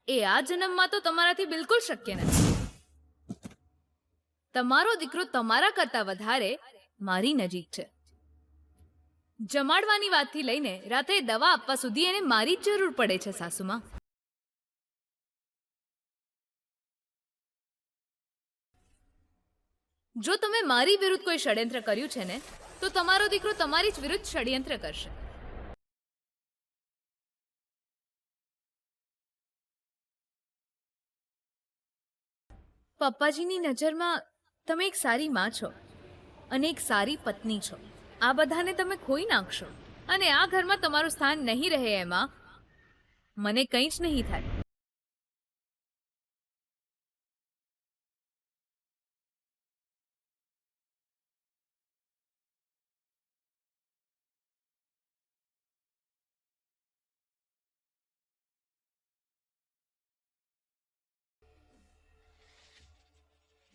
એ આ જન્મમાં તો તમારાથી બિલકુલ શક્ય નથી. તમારો દીકરો તમારા કરતા વધારે મારી નજીક છે. જમાડવાની વાતથી લઈને રાત્રે દવા આપવા સુધી એને મારી જ જરૂર પડે છે સાસુમાં. જો તમે મારી વિરુદ્ધ કોઈ ષડયંત્ર કર્યું છે ને, તો તમારો દીકરો તમારી જ વિરુદ્ધ ષડયંત્ર કરશે. પપ્પાજીની નજરમાં તમે એક સારી માં છો અને એક સારી પત્ની છો. આ બધાને તમે ખોઈ નાખશો અને આ ઘરમાં તમારું સ્થાન નહીં રહે એમાં મને કંઈ જ નહીં થાય.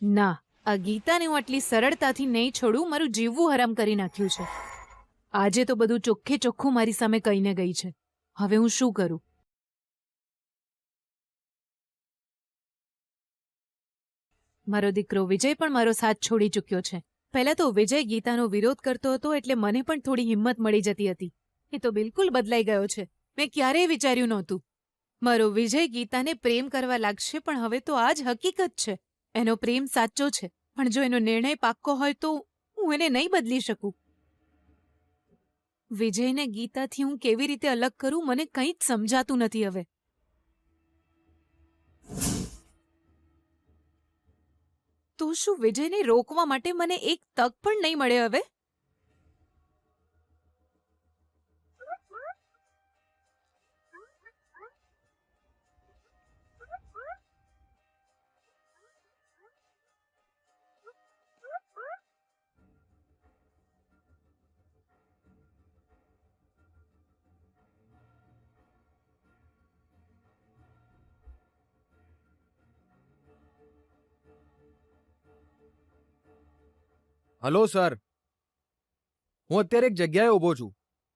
ના, આ ગીતાને હું આટલી સરળતાથી નહીં છોડું. મારું જીવવું હરામ કરી નાખ્યું છે. આજે તો બધું ચોખ્ખે ચોખ્ખું મારી સામે કહીને ગઈ છે. હવે હું શું કરું? મારો દીકરો વિજય પણ મારો સાથ છોડી ચૂક્યો છે. પહેલા તો વિજય ગીતાનો વિરોધ કરતો હતો એટલે મને પણ થોડી હિંમત મળી જતી હતી. એ તો બિલકુલ બદલાઈ ગયો છે. મેં ક્યારેય વિચાર્યું નહોતું. મારો વિજય ગીતાને પ્રેમ કરવા લાગશે, પણ હવે તો આ જ હકીકત છે. એનો પ્રેમ સાચો છે, પણ જો એનો નિર્ણય પાક્કો હોય તો હું એને નહીં બદલી શકું. વિજયને ગીતાથી હું કેવી રીતે અલગ કરું, મને કંઈ જ સમજાતું નથી હવે. તો શું વિજયને રોકવા માટે મને એક તક પણ નહીં મળે હવે? હલો સર, હું અત્યારે એક જગ્યાએ ઊભો છું.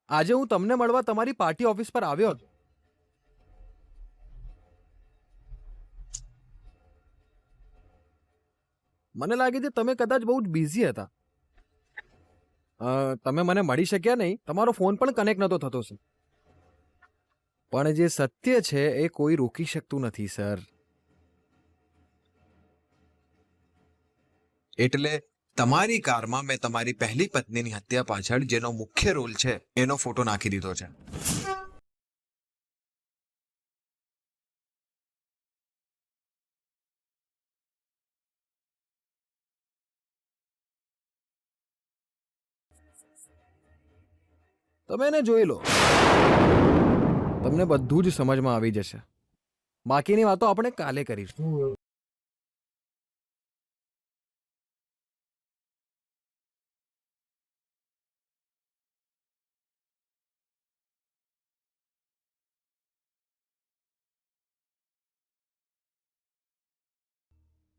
આજે હું તમને મળવા તમારી પાર્ટી ઓફિસ પર આવ્યો હતો. મને લાગે છે તમે કદાચ બહુ જ બિઝી હતા. તમે મને મળી શક્યા નહીં. તમારો ફોન પણ કનેક્ટ નહોતો થતો સર. પણ જે સત્ય છે એ કોઈ રોકી શકતું નથી સર. એટલે તમારી કારમાં મેં તમારી પહેલી પત્નીની હત્યા પાછળ જેનો મુખ્ય રોલ છે એનો ફોટો નાખી દીધો છે. તમે એને જોઈ લો, તમને બધું જ સમજમાં આવી જશે. બાકીની વાતો આપણે કાલે કરીશું.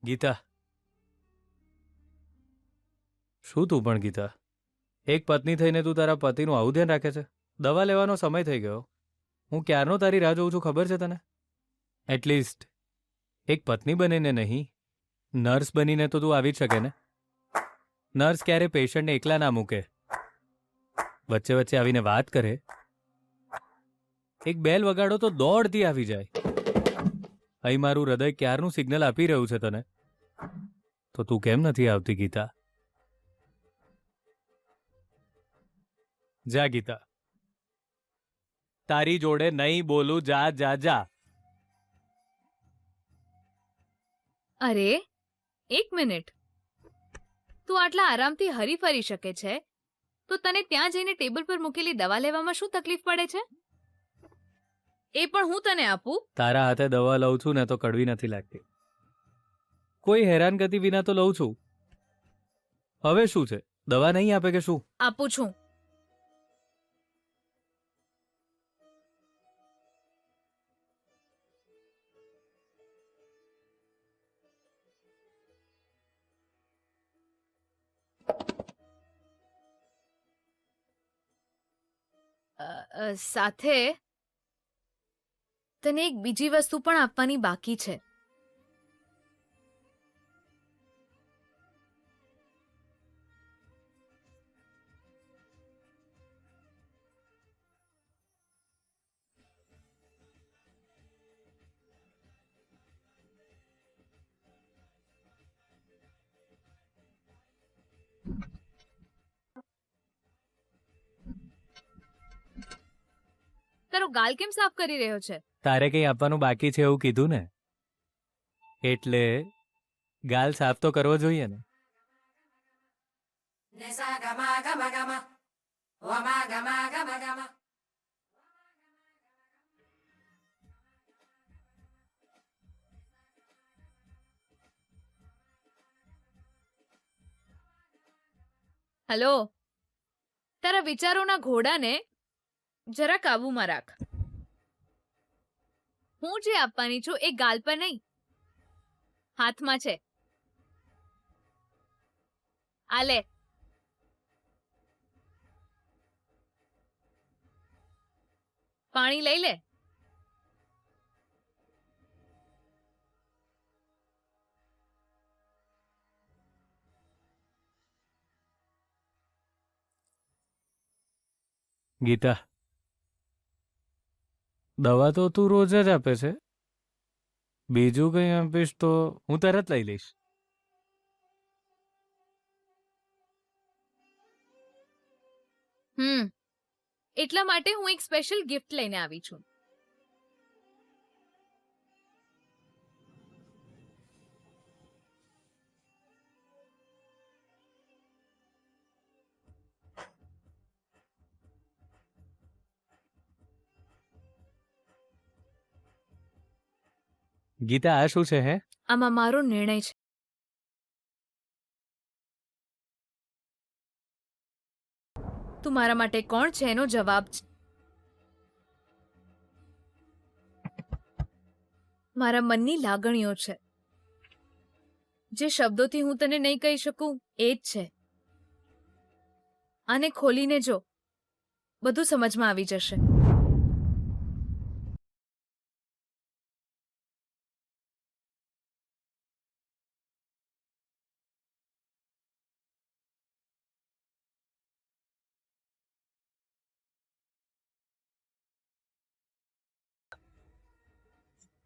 ગીતા, શું તું પણ ગીતા? એક પત્ની થઈને તું તારા પતિનું આવું ધ્યાન રાખે છે? દવા લેવાનો સમય થઈ ગયો. હું ક્યારનો તારી રાહ જોઉં છું, ખબર છે તને? એટલીસ્ટ એક પત્ની બનીને નહીં, નર્સ બનીને તો તું આવી જ શકે ને. નર્સ ક્યારે પેશન્ટને એકલા ના મૂકે, વચ્ચે વચ્ચે આવીને વાત કરે. એક બેલ વગાડો તો દોડતી આવી જાય. અહીં મારું હૃદય ક્યારનું સિગ્નલ આપી રહ્યું છે તને, તો તું કેમ નથી આવતી ગીતા? જા ગીતા, તારી જોડે નહીં બોલું. જા જા જા. અરે, એક મિનિટ. તું આટલા આરામથી હરી ફરી શકે છે તો તને ત્યાં જઈને ટેબલ પર મૂકેલી દવા લેવામાં શું તકલીફ પડે છે? એ પણ હું તને આપું? તારા હાથે દવા લઉં છું ને તો કડવી નથી લાગતી. કોઈ હેરાનગતિ વિના તો લઉં છું. હવે શું છે, દવા નહીં આપે કે શું? આપું છું. સાથે તને એક બીજી વસ્તુ પણ આપવાની બાકી છે. તારો ગાલ કેમ સાફ કરી રહ્યો છે? તારે કંઈ આપવાનું બાકી છે એવું કીધું ને, એટલે ગાલ સાફ તો કરવો જોઈએ ને. હેલો, તારા વિચારોના ઘોડાને જરા કાબુમાં રાખ. હું જે આપવાની છું એ ગાલ પર નહીં, હાથમાં છે. આ લે. પાણી લઈ લે. ગીતા, દવા તો તું રોજ જ આપે છે, બીજું કંઈ આપીશ તો હું તરત લઈ લઈશ. એટલા માટે હું એક સ્પેશિયલ ગિફ્ટ લઈને આવી છું. ગીતા, આ શું છે હે? આમાં મારો નિર્ણય છે. તું મારા માટે કોણ છે એનો જવાબ છે. મારા મનની લાગણીઓ છે, જે શબ્દોથી હું તને નહીં કહી શકું એ જ છે. આને ખોલીને જો, બધું સમજમાં આવી જશે.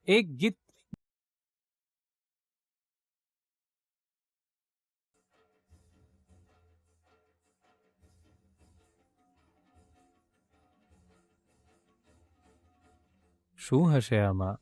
એક ગીત શું હશે આમાં?